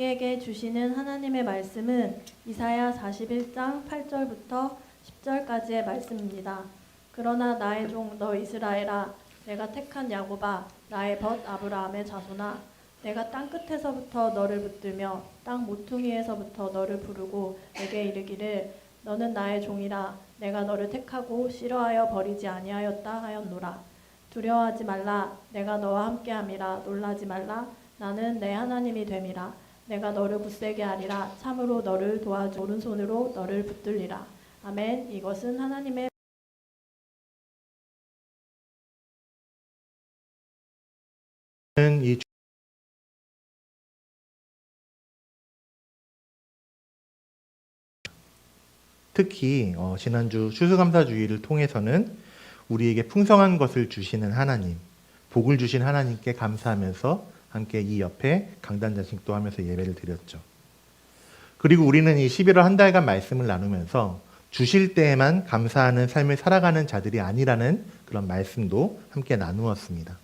우리에게 주시는 하나님의 말씀은 이사야 41장 8절부터 10절까지의 말씀입니다. 그러나 나의 종 너 이스라엘아, 내가 택한 야곱아, 나의 벗 아브라함의 자손아, 내가 땅 끝에서부터 너를 붙들며 땅 모퉁이에서부터 너를 부르고 내게 이르기를 너는 나의 종이라. 내가 너를 택하고 싫어하여 버리지 아니하였다 하였노라. 두려워하지 말라. 내가 너와 함께함이라. 놀라지 말라. 나는 내 하나님이 됨이라. 내가 너를 굳세게 하리라. 참으로 너를 도와주 오른손으로 너를 붙들리라. 아멘. 이것은 하나님의 이 특히 지난주 추수감사주의를 통해서는 우리에게 풍성한 것을 주시는 하나님, 복을 주신 하나님께 감사하면서 함께 이 옆에 강단자식도 하면서 예배를 드렸죠. 그리고 우리는 이 11월 한 달간 말씀을 나누면서 주실 때에만 감사하는 삶을 살아가는 자들이 아니라는 그런 말씀도 함께 나누었습니다.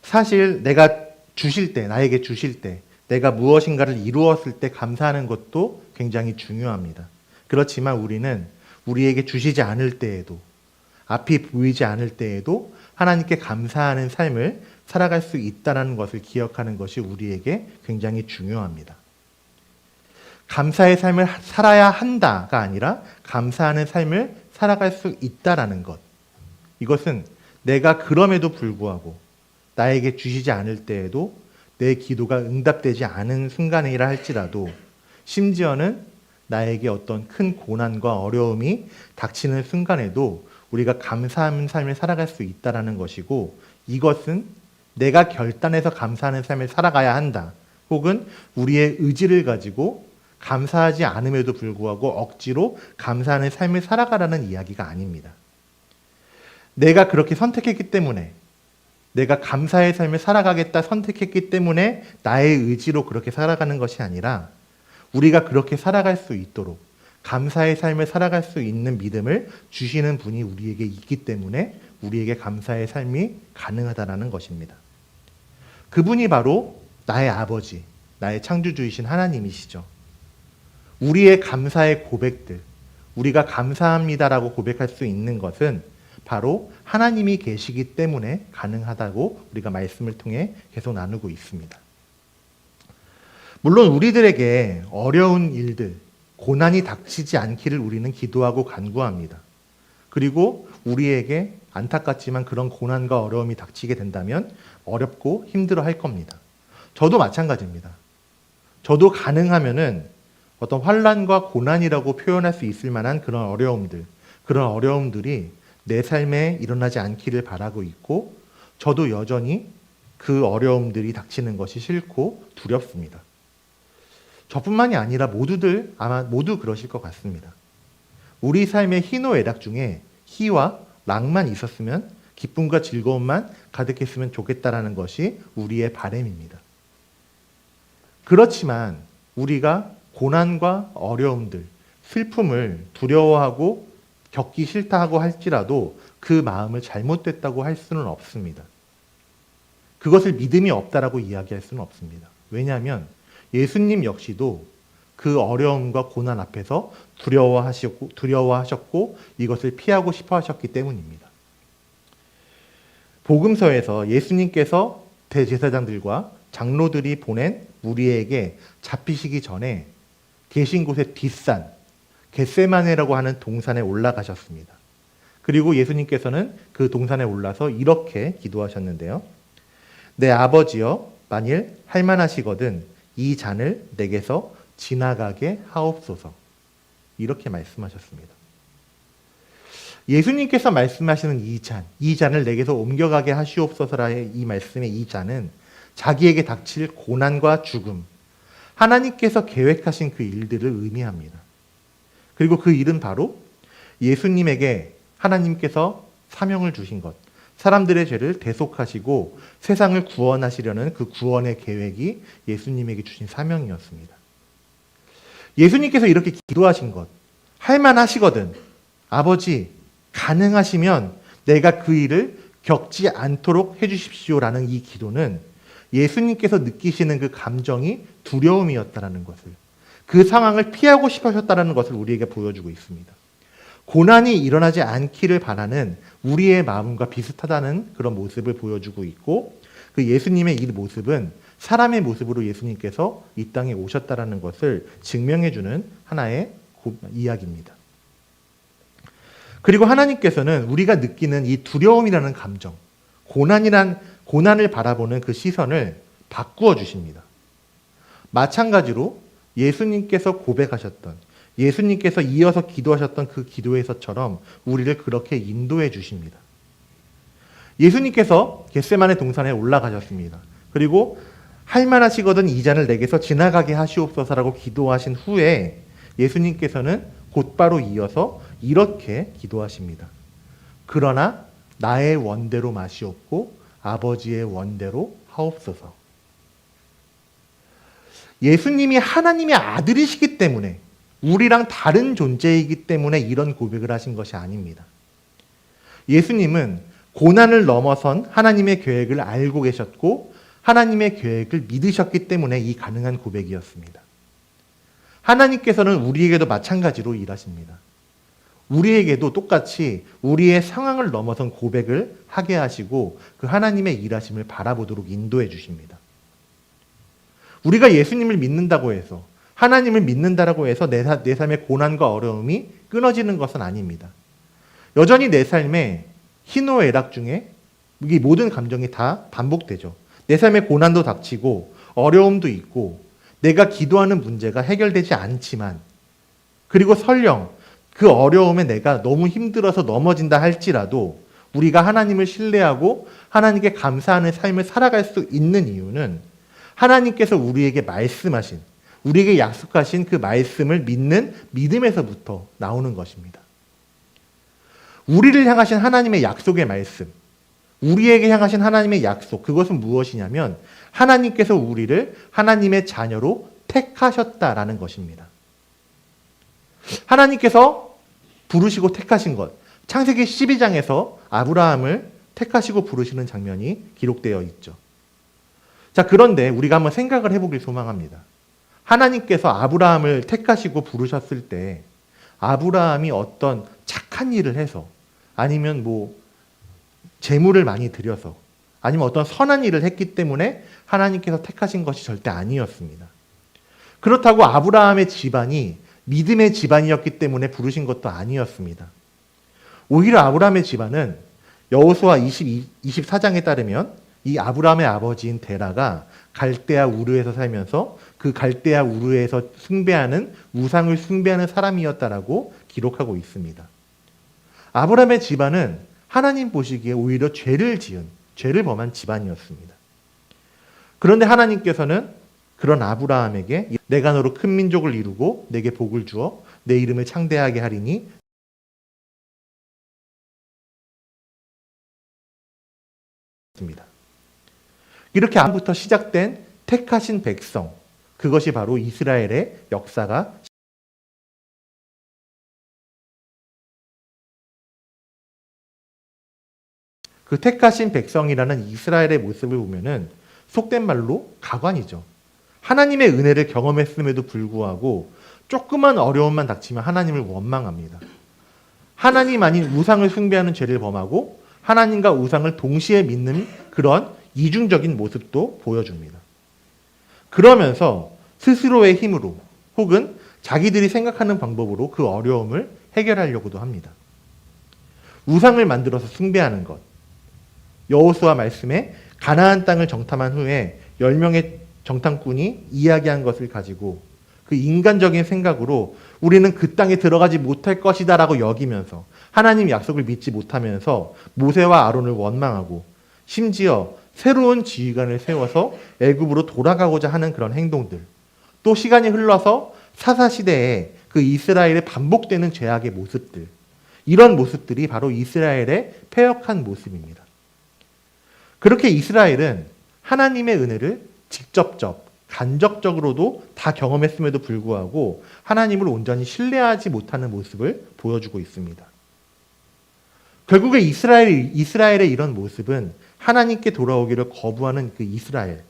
사실 내가 주실 때, 나에게 주실 때, 내가 무엇인가를 이루었을 때 감사하는 것도 굉장히 중요합니다. 그렇지만 우리는 우리에게 주시지 않을 때에도, 앞이 보이지 않을 때에도 하나님께 감사하는 삶을 살아갈 수 있다는 것을 기억하는 것이 우리에게 굉장히 중요합니다. 감사의 삶을 살아야 한다가 아니라 감사하는 삶을 살아갈 수 있다라는 것. 이것은 내가 그럼에도 불구하고 나에게 주시지 않을 때에도 내 기도가 응답되지 않은 순간이라 할지라도 심지어는 나에게 어떤 큰 고난과 어려움이 닥치는 순간에도 우리가 감사하는 삶을 살아갈 수 있다는 것이고, 이것은 내가 결단해서 감사하는 삶을 살아가야 한다. 혹은 우리의 의지를 가지고 감사하지 않음에도 불구하고 억지로 감사하는 삶을 살아가라는 이야기가 아닙니다. 내가 그렇게 선택했기 때문에, 내가 감사의 삶을 살아가겠다 선택했기 때문에 나의 의지로 그렇게 살아가는 것이 아니라 우리가 그렇게 살아갈 수 있도록 감사의 삶을 살아갈 수 있는 믿음을 주시는 분이 우리에게 있기 때문에 우리에게 감사의 삶이 가능하다는 것입니다. 그분이 바로 나의 아버지, 나의 창조주이신 하나님이시죠. 우리의 감사의 고백들, 우리가 감사합니다라고 고백할 수 있는 것은 바로 하나님이 계시기 때문에 가능하다고 우리가 말씀을 통해 계속 나누고 있습니다. 물론 우리들에게 어려운 일들, 고난이 닥치지 않기를 우리는 기도하고 간구합니다. 그리고 우리에게 안타깝지만 그런 고난과 어려움이 닥치게 된다면 어렵고 힘들어 할 겁니다. 저도 마찬가지입니다. 저도 가능하면은 어떤 환난과 고난이라고 표현할 수 있을 만한 그런 어려움들이 내 삶에 일어나지 않기를 바라고 있고, 저도 여전히 그 어려움들이 닥치는 것이 싫고 두렵습니다. 저뿐만이 아니라 아마 모두 그러실 것 같습니다. 우리 삶의 희노애락 중에 희와 락만 있었으면, 기쁨과 즐거움만 가득했으면 좋겠다라는 것이 우리의 바람입니다. 그렇지만 우리가 고난과 어려움들, 슬픔을 두려워하고 겪기 싫다 하고 할지라도 그 마음을 잘못됐다고 할 수는 없습니다. 그것을 믿음이 없다라고 이야기할 수는 없습니다. 왜냐하면 예수님 역시도 그 어려움과 고난 앞에서 두려워하셨고 이것을 피하고 싶어 하셨기 때문입니다. 복음서에서 예수님께서 대제사장들과 장로들이 보낸 무리에게 잡히시기 전에 계신 곳의 뒷산, 겟세마네라고 하는 동산에 올라가셨습니다. 그리고 예수님께서는 그 동산에 올라서 이렇게 기도하셨는데요. 내 아버지여, 만일 할만하시거든 이 잔을 내게서 지나가게 하옵소서. 이렇게 말씀하셨습니다. 예수님께서 말씀하시는 이 잔을 내게서 옮겨가게 하시옵소서라의 이 말씀의 이 잔은 자기에게 닥칠 고난과 죽음, 하나님께서 계획하신 그 일들을 의미합니다. 그리고 그 일은 바로 예수님에게 하나님께서 사명을 주신 것, 사람들의 죄를 대속하시고 세상을 구원하시려는 그 구원의 계획이 예수님에게 주신 사명이었습니다. 예수님께서 이렇게 기도하신 것, 할만하시거든, 아버지 가능하시면 내가 그 일을 겪지 않도록 해주십시오라는 이 기도는 예수님께서 느끼시는 그 감정이 두려움이었다라는 것을, 그 상황을 피하고 싶으셨다라는 것을 우리에게 보여주고 있습니다. 고난이 일어나지 않기를 바라는 우리의 마음과 비슷하다는 그런 모습을 보여주고 있고, 그 예수님의 이 모습은 사람의 모습으로 예수님께서 이 땅에 오셨다라는 것을 증명해주는 하나의 이야기입니다. 그리고 하나님께서는 우리가 느끼는 이 두려움이라는 감정, 고난을 바라보는 그 시선을 바꾸어 주십니다. 마찬가지로 예수님께서 고백하셨던, 예수님께서 이어서 기도하셨던 그 기도에서처럼 우리를 그렇게 인도해 주십니다. 예수님께서 겟세마네 동산에 올라가셨습니다. 그리고 할 만하시거든 이 잔을 내게서 지나가게 하시옵소서라고 기도하신 후에 예수님께서는 곧바로 이어서 이렇게 기도하십니다. 그러나 나의 원대로 마시옵고 아버지의 원대로 하옵소서. 예수님이 하나님의 아들이시기 때문에, 우리랑 다른 존재이기 때문에 이런 고백을 하신 것이 아닙니다. 예수님은 고난을 넘어선 하나님의 계획을 알고 계셨고 하나님의 계획을 믿으셨기 때문에 이 가능한 고백이었습니다. 하나님께서는 우리에게도 마찬가지로 일하십니다. 우리에게도 똑같이 우리의 상황을 넘어선 고백을 하게 하시고 그 하나님의 일하심을 바라보도록 인도해 주십니다. 우리가 예수님을 믿는다고 해서, 하나님을 믿는다라고 해서 내 삶의 고난과 어려움이 끊어지는 것은 아닙니다. 여전히 내 삶에 희노애락 중에 이 모든 감정이 다 반복되죠. 내 삶에 고난도 닥치고 어려움도 있고 내가 기도하는 문제가 해결되지 않지만, 그리고 설령 그 어려움에 내가 너무 힘들어서 넘어진다 할지라도 우리가 하나님을 신뢰하고 하나님께 감사하는 삶을 살아갈 수 있는 이유는 하나님께서 우리에게 말씀하신, 우리에게 약속하신 그 말씀을 믿는 믿음에서부터 나오는 것입니다. 우리를 향하신 하나님의 약속의 말씀, 우리에게 향하신 하나님의 약속, 그것은 무엇이냐면 하나님께서 우리를 하나님의 자녀로 택하셨다라는 것입니다. 하나님께서 부르시고 택하신 것, 창세기 12장에서 아브라함을 택하시고 부르시는 장면이 기록되어 있죠. 자, 그런데 우리가 한번 생각을 해보길 소망합니다. 하나님께서 아브라함을 택하시고 부르셨을 때 아브라함이 어떤 착한 일을 해서, 아니면 재물을 많이 들여서, 아니면 어떤 선한 일을 했기 때문에 하나님께서 택하신 것이 절대 아니었습니다. 그렇다고 아브라함의 집안이 믿음의 집안이었기 때문에 부르신 것도 아니었습니다. 오히려 아브라함의 집안은 여호수아 24장에 따르면 이 아브라함의 아버지인 데라가 갈대아 우르에서 살면서 그 갈대아 우르에서 우상을 숭배하는 사람이었다라고 기록하고 있습니다. 아브라함의 집안은 하나님 보시기에 오히려 죄를 범한 집안이었습니다. 그런데 하나님께서는 그런 아브라함에게 내가 너로 큰 민족을 이루고 내게 복을 주어 내 이름을 창대하게 하리니 이렇게 아부터 시작된 택하신 백성, 그것이 바로 이스라엘의 역사가 그 택하신 백성이라는 이스라엘의 모습을 보면은 속된 말로 가관이죠. 하나님의 은혜를 경험했음에도 불구하고 조그만 어려움만 닥치면 하나님을 원망합니다. 하나님 아닌 우상을 숭배하는 죄를 범하고 하나님과 우상을 동시에 믿는 그런 이중적인 모습도 보여줍니다. 그러면서 스스로의 힘으로 혹은 자기들이 생각하는 방법으로 그 어려움을 해결하려고도 합니다. 우상을 만들어서 숭배하는 것. 여호수아 말씀에 가나안 땅을 정탐한 후에 10명의 정탐꾼이 이야기한 것을 가지고 그 인간적인 생각으로 우리는 그 땅에 들어가지 못할 것이다 라고 여기면서 하나님 약속을 믿지 못하면서 모세와 아론을 원망하고 심지어 새로운 지휘관을 세워서 애굽으로 돌아가고자 하는 그런 행동들, 또 시간이 흘러서 사사시대에 그 이스라엘에 반복되는 죄악의 모습들, 이런 모습들이 바로 이스라엘의 패역한 모습입니다. 그렇게 이스라엘은 하나님의 은혜를 간접적으로도 다 경험했음에도 불구하고 하나님을 온전히 신뢰하지 못하는 모습을 보여주고 있습니다. 결국에 이스라엘의 이런 모습은 하나님께 돌아오기를 거부하는 그 이스라엘,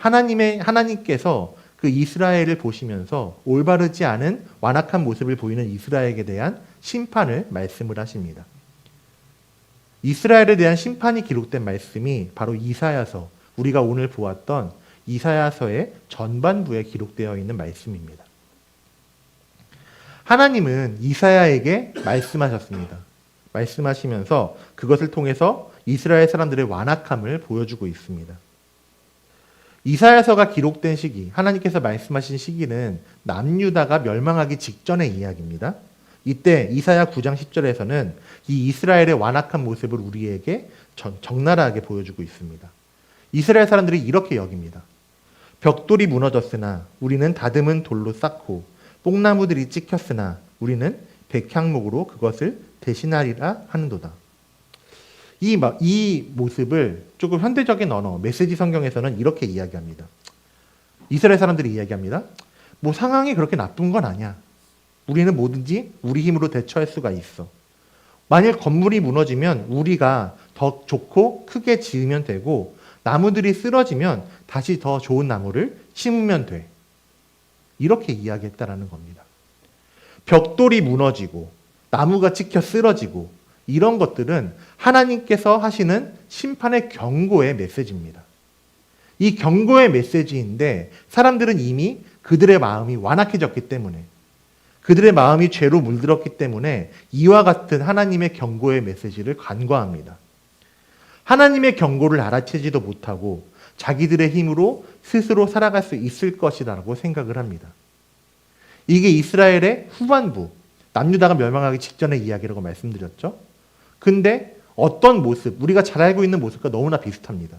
하나님께서 그 이스라엘을 보시면서 올바르지 않은 완악한 모습을 보이는 이스라엘에 대한 심판을 말씀을 하십니다. 이스라엘에 대한 심판이 기록된 말씀이 바로 이사야서, 우리가 오늘 보았던 이사야서의 전반부에 기록되어 있는 말씀입니다. 하나님은 이사야에게 말씀하셨습니다. 말씀하시면서 그것을 통해서 이스라엘 사람들의 완악함을 보여주고 있습니다. 이사야서가 기록된 시기, 하나님께서 말씀하신 시기는 남유다가 멸망하기 직전의 이야기입니다. 이때 이사야 9장 10절에서는 이 이스라엘의 완악한 모습을 우리에게 적나라하게 보여주고 있습니다. 이스라엘 사람들이 이렇게 여깁니다. 벽돌이 무너졌으나 우리는 다듬은 돌로 쌓고 뽕나무들이 찍혔으나 우리는 백향목으로 그것을 대신하리라 하는도다. 이 모습을 조금 현대적인 언어, 메시지 성경에서는 이렇게 이야기합니다. 이스라엘 사람들이 이야기합니다. 뭐 상황이 그렇게 나쁜 건 아니야. 우리는 뭐든지 우리 힘으로 대처할 수가 있어. 만일 건물이 무너지면 우리가 더 좋고 크게 지으면 되고 나무들이 쓰러지면 다시 더 좋은 나무를 심으면 돼. 이렇게 이야기했다라는 겁니다. 벽돌이 무너지고 나무가 찍혀 쓰러지고 이런 것들은 하나님께서 하시는 심판의 경고의 메시지입니다. 이 경고의 메시지인데 사람들은 이미 그들의 마음이 완악해졌기 때문에, 그들의 마음이 죄로 물들었기 때문에 이와 같은 하나님의 경고의 메시지를 간과합니다. 하나님의 경고를 알아채지도 못하고 자기들의 힘으로 스스로 살아갈 수 있을 것이라고 생각을 합니다. 이게 이스라엘의 후반부, 남유다가 멸망하기 직전의 이야기라고 말씀드렸죠. 근데 어떤 모습, 우리가 잘 알고 있는 모습과 너무나 비슷합니다.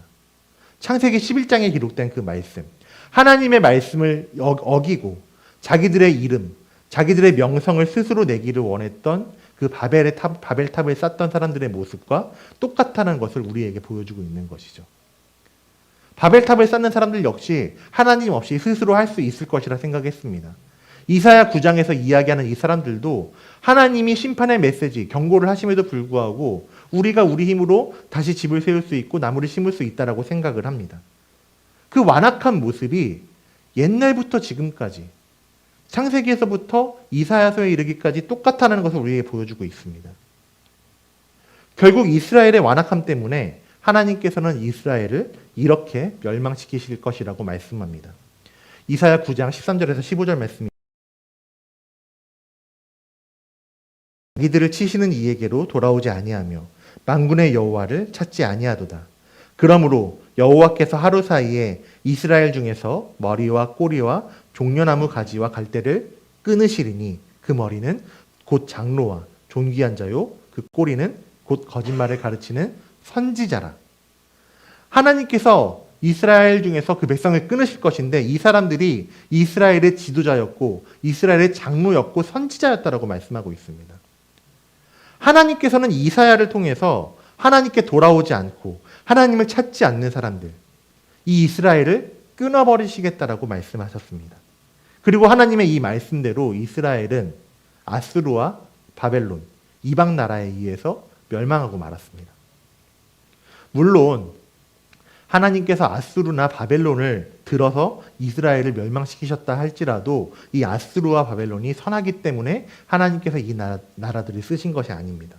창세기 11장에 기록된 그 말씀, 하나님의 말씀을 어기고 자기들의 이름, 자기들의 명성을 스스로 내기를 원했던 그 바벨탑을 쌓던 사람들의 모습과 똑같다는 것을 우리에게 보여주고 있는 것이죠. 바벨탑을 쌓는 사람들 역시 하나님 없이 스스로 할 수 있을 것이라 생각했습니다. 이사야 9장에서 이야기하는 이 사람들도 하나님이 심판의 메시지, 경고를 하심에도 불구하고 우리가 우리 힘으로 다시 집을 세울 수 있고 나무를 심을 수 있다라고 생각을 합니다. 그 완악한 모습이 옛날부터 지금까지, 창세기에서부터 이사야서에 이르기까지 똑같다는 것을 우리에게 보여주고 있습니다. 결국 이스라엘의 완악함 때문에 하나님께서는 이스라엘을 이렇게 멸망시키실 것이라고 말씀합니다. 이사야 9장 13절에서 15절 말씀입니다. 자기들을 치시는 이에게로 돌아오지 아니하며 만군의 여호와를 찾지 아니하도다. 그러므로 여호와께서 하루 사이에 이스라엘 중에서 머리와 꼬리와 종려나무 가지와 갈대를 끊으시리니 그 머리는 곧 장로와 존귀한 자요 그 꼬리는 곧 거짓말을 가르치는 선지자라. 하나님께서 이스라엘 중에서 그 백성을 끊으실 것인데 이 사람들이 이스라엘의 지도자였고 이스라엘의 장로였고 선지자였다라고 말씀하고 있습니다. 하나님께서는 이사야를 통해서 하나님께 돌아오지 않고 하나님을 찾지 않는 사람들, 이 이스라엘을 끊어버리시겠다라고 말씀하셨습니다. 그리고 하나님의 이 말씀대로 이스라엘은 아수르와 바벨론, 이방 나라에 의해서 멸망하고 말았습니다. 물론 하나님께서 아수르나 바벨론을 들어서 이스라엘을 멸망시키셨다 할지라도 이 아수르와 바벨론이 선하기 때문에 하나님께서 이 나라들을 쓰신 것이 아닙니다.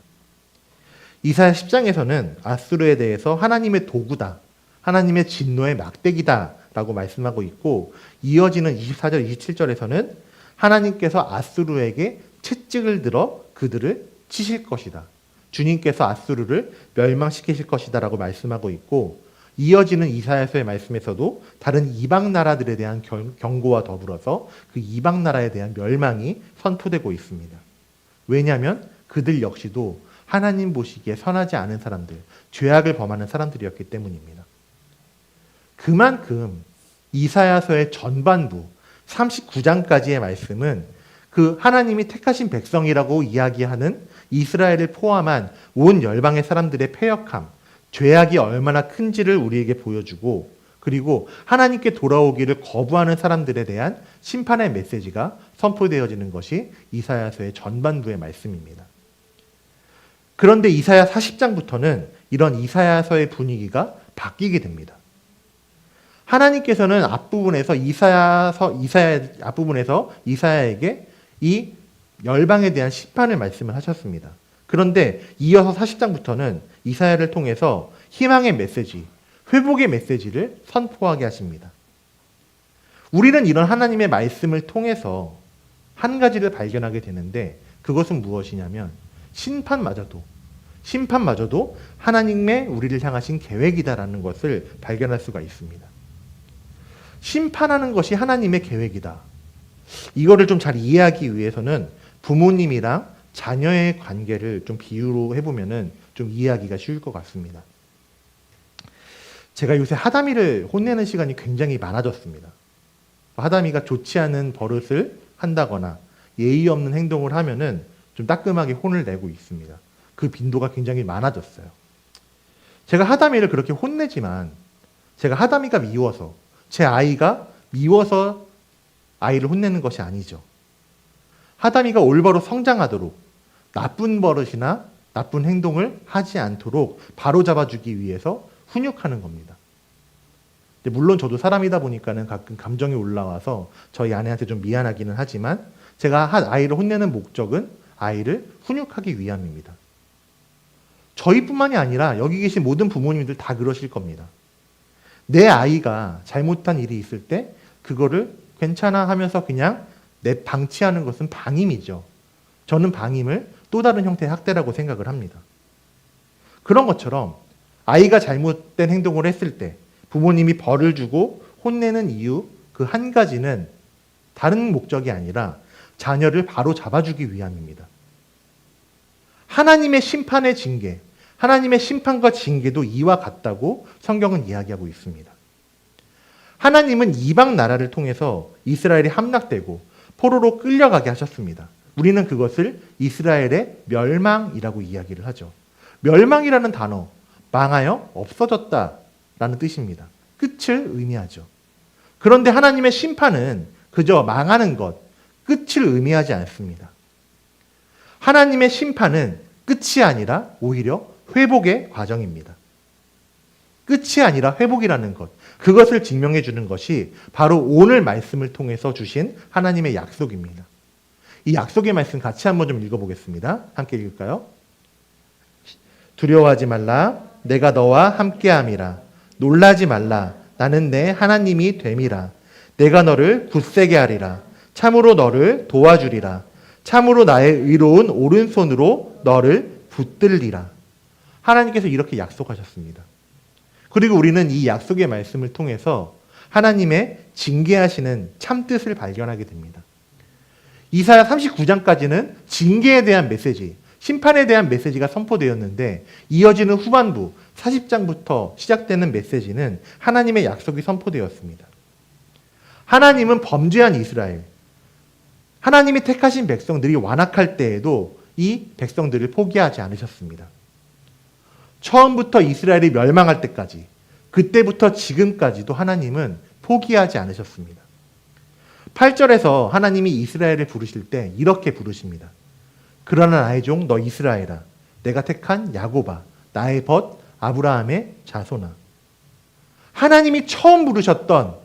이사야 10장에서는 아수르에 대해서 하나님의 도구다, 하나님의 진노의 막대기다 라고 말씀하고 있고, 이어지는 24절 27절에서는 하나님께서 아수르에게 채찍을 들어 그들을 치실 것이다, 주님께서 아수르를 멸망시키실 것이다 라고 말씀하고 있고, 이어지는 이사야서의 말씀에서도 다른 이방 나라들에 대한 경고와 더불어서 그 이방 나라에 대한 멸망이 선포되고 있습니다. 왜냐하면 그들 역시도 하나님 보시기에 선하지 않은 사람들, 죄악을 범하는 사람들이었기 때문입니다. 그만큼 이사야서의 전반부 39장까지의 말씀은 그 하나님이 택하신 백성이라고 이야기하는 이스라엘을 포함한 온 열방의 사람들의 패역함, 죄악이 얼마나 큰지를 우리에게 보여주고, 그리고 하나님께 돌아오기를 거부하는 사람들에 대한 심판의 메시지가 선포되어지는 것이 이사야서의 전반부의 말씀입니다. 그런데 이사야 40장부터는 이런 이사야서의 분위기가 바뀌게 됩니다. 하나님께서는 앞부분에서 이사야에게 이 열방에 대한 심판을 말씀을 하셨습니다. 그런데 이어서 40장부터는 이사야를 통해서 희망의 메시지, 회복의 메시지를 선포하게 하십니다. 우리는 이런 하나님의 말씀을 통해서 한 가지를 발견하게 되는데 그것은 무엇이냐면 심판마저도 하나님의 우리를 향하신 계획이다라는 것을 발견할 수가 있습니다. 심판하는 것이 하나님의 계획이다. 이거를 좀 잘 이해하기 위해서는 부모님이랑 자녀의 관계를 좀 비유로 해보면은 좀 이해하기가 쉬울 것 같습니다. 제가 요새 하다미를 혼내는 시간이 굉장히 많아졌습니다. 하다미가 좋지 않은 버릇을 한다거나 예의 없는 행동을 하면은 좀 따끔하게 혼을 내고 있습니다. 그 빈도가 굉장히 많아졌어요. 제가 하다미를 그렇게 혼내지만 제가 하다미가 미워서 제 아이가 미워서 아이를 혼내는 것이 아니죠. 하다미가 올바로 성장하도록 나쁜 버릇이나 나쁜 행동을 하지 않도록 바로잡아주기 위해서 훈육하는 겁니다. 물론 저도 사람이다 보니까는 가끔 감정이 올라와서 저희 아내한테 좀 미안하기는 하지만 제가 아이를 혼내는 목적은 아이를 훈육하기 위함입니다. 저희뿐만이 아니라 여기 계신 모든 부모님들 다 그러실 겁니다. 내 아이가 잘못한 일이 있을 때 그거를 괜찮아 하면서 그냥 방치하는 것은 방임이죠. 저는 방임을 또 다른 형태의 학대라고 생각을 합니다. 그런 것처럼 아이가 잘못된 행동을 했을 때 부모님이 벌을 주고 혼내는 이유 그 한 가지는 다른 목적이 아니라 자녀를 바로 잡아주기 위함입니다. 하나님의 심판의 징계, 하나님의 심판과 징계도 이와 같다고 성경은 이야기하고 있습니다. 하나님은 이방 나라를 통해서 이스라엘이 함락되고 포로로 끌려가게 하셨습니다. 우리는 그것을 이스라엘의 멸망이라고 이야기를 하죠. 멸망이라는 단어, 망하여 없어졌다라는 뜻입니다. 끝을 의미하죠. 그런데 하나님의 심판은 그저 망하는 것, 끝을 의미하지 않습니다. 하나님의 심판은 끝이 아니라 오히려 회복의 과정입니다. 끝이 아니라 회복이라는 것, 그것을 증명해 주는 것이 바로 오늘 말씀을 통해서 주신 하나님의 약속입니다. 이 약속의 말씀 같이 한번 좀 읽어보겠습니다. 함께 읽을까요? 두려워하지 말라, 내가 너와 함께함이라. 놀라지 말라, 나는 내 하나님이 됨이라. 내가 너를 굳세게 하리라. 참으로 너를 도와주리라. 참으로 나의 의로운 오른손으로 너를 붙들리라. 하나님께서 이렇게 약속하셨습니다. 그리고 우리는 이 약속의 말씀을 통해서 하나님의 징계하시는 참뜻을 발견하게 됩니다. 이사야 39장까지는 징계에 대한 메시지, 심판에 대한 메시지가 선포되었는데 이어지는 후반부 40장부터 시작되는 메시지는 하나님의 약속이 선포되었습니다. 하나님은 범죄한 이스라엘, 하나님이 택하신 백성들이 완악할 때에도 이 백성들을 포기하지 않으셨습니다. 처음부터 이스라엘이 멸망할 때까지, 그때부터 지금까지도 하나님은 포기하지 않으셨습니다. 8절에서 하나님이 이스라엘을 부르실 때 이렇게 부르십니다. 그러나 나의 종 너 이스라엘아, 내가 택한 야곱아, 나의 벗 아브라함의 자손아. 하나님이 처음 부르셨던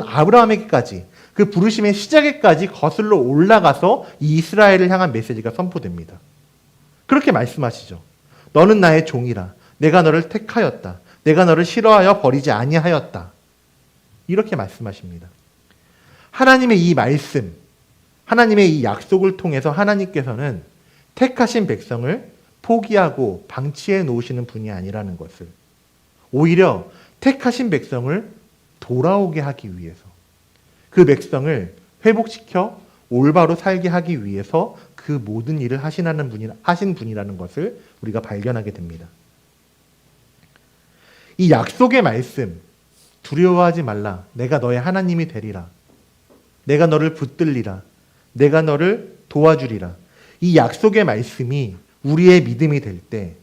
아브라함에게까지, 그 부르심의 시작에까지 거슬러 올라가서 이 이스라엘을 향한 메시지가 선포됩니다. 그렇게 말씀하시죠. 너는 나의 종이라. 내가 너를 택하였다. 내가 너를 싫어하여 버리지 아니하였다. 이렇게 말씀하십니다. 하나님의 이 말씀, 하나님의 이 약속을 통해서 하나님께서는 택하신 백성을 포기하고 방치해 놓으시는 분이 아니라는 것을, 오히려 택하신 백성을 돌아오게 하기 위해서, 그 백성을 회복시켜 올바로 살게 하기 위해서 그 모든 일을 하신 분이라는 것을 우리가 발견하게 됩니다. 이 약속의 말씀, 두려워하지 말라. 내가 너의 하나님이 되리라. 내가 너를 붙들리라. 내가 너를 도와주리라. 이 약속의 말씀이 우리의 믿음이 될 때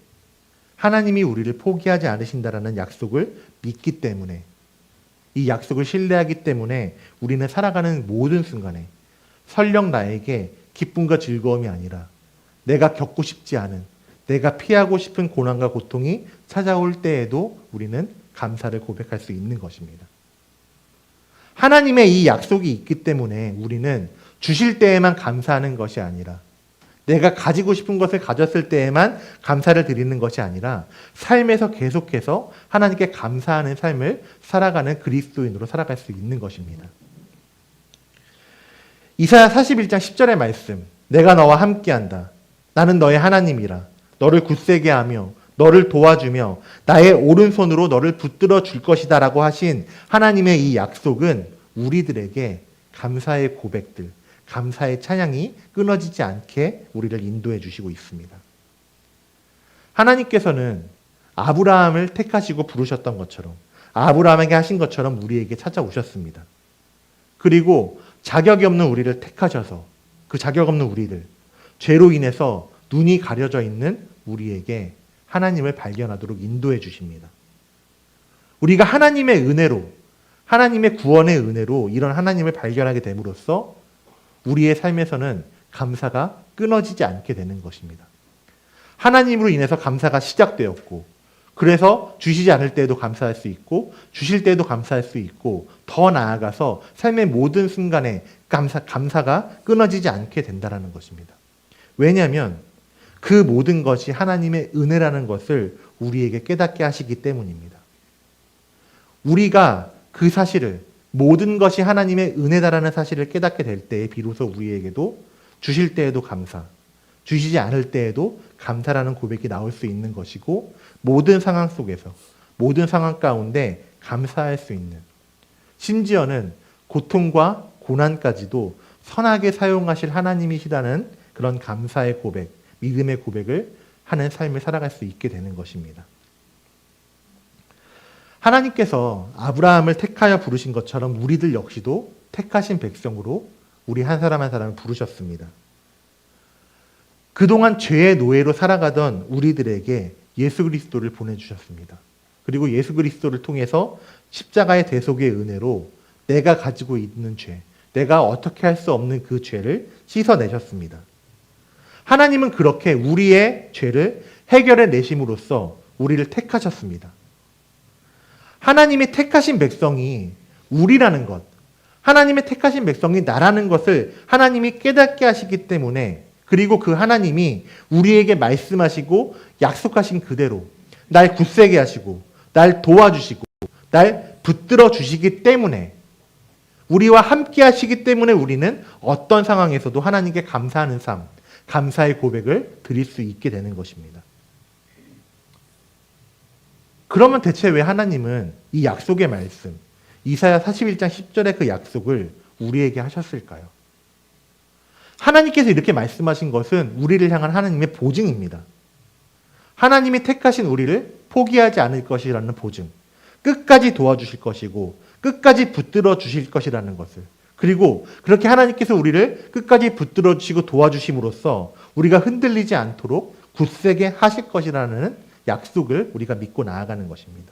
하나님이 우리를 포기하지 않으신다라는 약속을 믿기 때문에, 이 약속을 신뢰하기 때문에 우리는 살아가는 모든 순간에 설령 나에게 기쁨과 즐거움이 아니라 내가 겪고 싶지 않은, 내가 피하고 싶은 고난과 고통이 찾아올 때에도 우리는 감사를 고백할 수 있는 것입니다. 하나님의 이 약속이 있기 때문에 우리는 주실 때에만 감사하는 것이 아니라 내가 가지고 싶은 것을 가졌을 때에만 감사를 드리는 것이 아니라 삶에서 계속해서 하나님께 감사하는 삶을 살아가는 그리스도인으로 살아갈 수 있는 것입니다. 이사야 41장 10절의 말씀, 내가 너와 함께한다. 나는 너의 하나님이라. 너를 굳세게 하며 너를 도와주며 나의 오른손으로 너를 붙들어 줄 것이다 라고 하신 하나님의 이 약속은 우리들에게 감사의 고백들, 감사의 찬양이 끊어지지 않게 우리를 인도해 주시고 있습니다. 하나님께서는 아브라함을 택하시고 부르셨던 것처럼 아브라함에게 하신 것처럼 우리에게 찾아오셨습니다. 그리고 자격이 없는 우리를 택하셔서 그 자격 없는 우리를 죄로 인해서 눈이 가려져 있는 우리에게 하나님을 발견하도록 인도해 주십니다. 우리가 하나님의 은혜로, 하나님의 구원의 은혜로 이런 하나님을 발견하게 됨으로써 우리의 삶에서는 감사가 끊어지지 않게 되는 것입니다. 하나님으로 인해서 감사가 시작되었고, 그래서 주시지 않을 때에도 감사할 수 있고, 주실 때에도 감사할 수 있고, 더 나아가서 삶의 모든 순간에 감사가 끊어지지 않게 된다는 것입니다. 왜냐하면 그 모든 것이 하나님의 은혜라는 것을 우리에게 깨닫게 하시기 때문입니다. 우리가 그 사실을, 모든 것이 하나님의 은혜다라는 사실을 깨닫게 될 때에 비로소 우리에게도 주실 때에도 감사, 주시지 않을 때에도 감사라는 고백이 나올 수 있는 것이고, 모든 상황 속에서, 모든 상황 가운데 감사할 수 있는, 심지어는 고통과 고난까지도 선하게 사용하실 하나님이시라는 그런 감사의 고백, 믿음의 고백을 하는 삶을 살아갈 수 있게 되는 것입니다. 하나님께서 아브라함을 택하여 부르신 것처럼 우리들 역시도 택하신 백성으로 우리 한 사람 한 사람을 부르셨습니다. 그동안 죄의 노예로 살아가던 우리들에게 예수 그리스도를 보내주셨습니다. 그리고 예수 그리스도를 통해서 십자가의 대속의 은혜로 내가 가지고 있는 죄, 내가 어떻게 할 수 없는 그 죄를 씻어내셨습니다. 하나님은 그렇게 우리의 죄를 해결해 내심으로써 우리를 택하셨습니다. 하나님이 택하신 백성이 우리라는 것, 하나님의 택하신 백성이 나라는 것을 하나님이 깨닫게 하시기 때문에, 그리고 그 하나님이 우리에게 말씀하시고 약속하신 그대로 날 굳세게 하시고 날 도와주시고 날 붙들어 주시기 때문에, 우리와 함께 하시기 때문에 우리는 어떤 상황에서도 하나님께 감사하는 삶, 감사의 고백을 드릴 수 있게 되는 것입니다. 그러면 대체 왜 하나님은 이 약속의 말씀, 이사야 41장 10절의 그 약속을 우리에게 하셨을까요? 하나님께서 이렇게 말씀하신 것은 우리를 향한 하나님의 보증입니다. 하나님이 택하신 우리를 포기하지 않을 것이라는 보증, 끝까지 도와주실 것이고 끝까지 붙들어 주실 것이라는 것을, 그리고 그렇게 하나님께서 우리를 끝까지 붙들어 주시고 도와주심으로써 우리가 흔들리지 않도록 굳세게 하실 것이라는 약속을 우리가 믿고 나아가는 것입니다.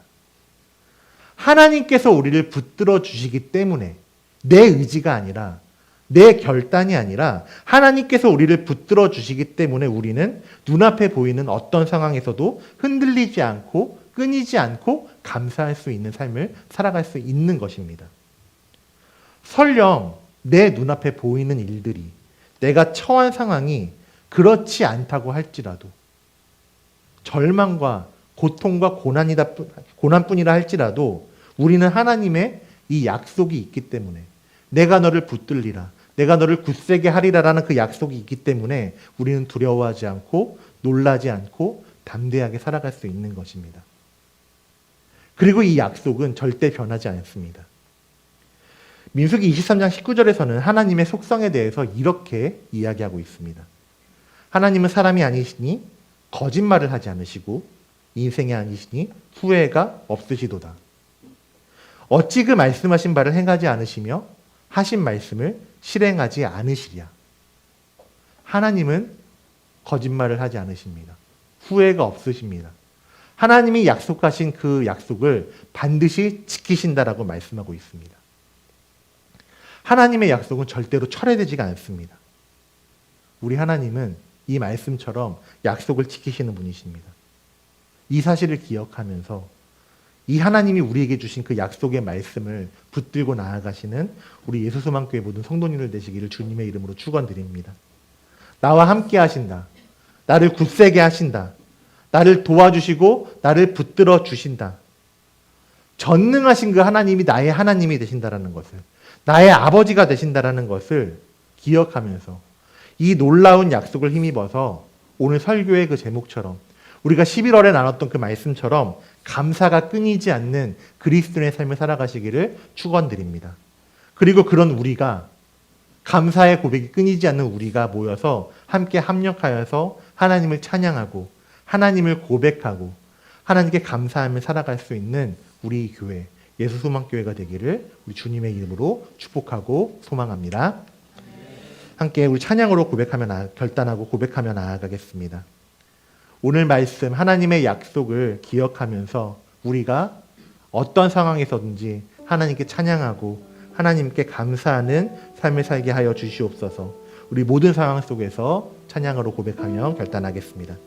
하나님께서 우리를 붙들어 주시기 때문에 내 의지가 아니라, 내 결단이 아니라 하나님께서 우리를 붙들어 주시기 때문에 우리는 눈앞에 보이는 어떤 상황에서도 흔들리지 않고 끊이지 않고 감사할 수 있는 삶을 살아갈 수 있는 것입니다. 설령 내 눈앞에 보이는 일들이, 내가 처한 상황이 그렇지 않다고 할지라도, 절망과 고통과 고난뿐이라 할지라도 우리는 하나님의 이 약속이 있기 때문에, 내가 너를 붙들리라, 내가 너를 굳세게 하리라라는 그 약속이 있기 때문에 우리는 두려워하지 않고 놀라지 않고 담대하게 살아갈 수 있는 것입니다. 그리고 이 약속은 절대 변하지 않습니다. 민수기 23장 19절에서는 하나님의 속성에 대해서 이렇게 이야기하고 있습니다. 하나님은 사람이 아니시니 거짓말을 하지 않으시고 인생이 아니시니 후회가 없으시도다. 어찌 그 말씀하신 바를 행하지 않으시며 하신 말씀을 실행하지 않으시랴. 하나님은 거짓말을 하지 않으십니다. 후회가 없으십니다. 하나님이 약속하신 그 약속을 반드시 지키신다라고 말씀하고 있습니다. 하나님의 약속은 절대로 철회되지가 않습니다. 우리 하나님은 이 말씀처럼 약속을 지키시는 분이십니다. 이 사실을 기억하면서 이 하나님이 우리에게 주신 그 약속의 말씀을 붙들고 나아가시는 우리 예수소망교회 모든 성도님들 되시기를 주님의 이름으로 축원드립니다. 나와 함께 하신다. 나를 굳세게 하신다. 나를 도와주시고 나를 붙들어 주신다. 전능하신 그 하나님이 나의 하나님이 되신다라는 것을, 나의 아버지가 되신다라는 것을 기억하면서 이 놀라운 약속을 힘입어서 오늘 설교의 그 제목처럼 우리가 11월에 나눴던 그 말씀처럼 감사가 끊이지 않는 그리스도인의 삶을 살아가시기를 축원드립니다. 그리고 그런 우리가, 감사의 고백이 끊이지 않는 우리가 모여서 함께 합력하여서 하나님을 찬양하고 하나님을 고백하고 하나님께 감사하며 살아갈 수 있는 우리 교회, 예수소망교회가 되기를 우리 주님의 이름으로 축복하고 소망합니다. 함께 우리 찬양으로 결단하고 고백하며 나아가겠습니다. 오늘 말씀 하나님의 약속을 기억하면서 우리가 어떤 상황에서든지 하나님께 찬양하고 하나님께 감사하는 삶을 살게 하여 주시옵소서. 우리 모든 상황 속에서 찬양으로 고백하며 결단하겠습니다.